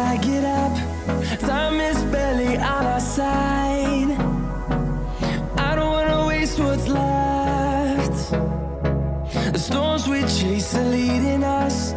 I get up, time is barely on our side. I don't wanna waste what's left. The storms we chase are leading us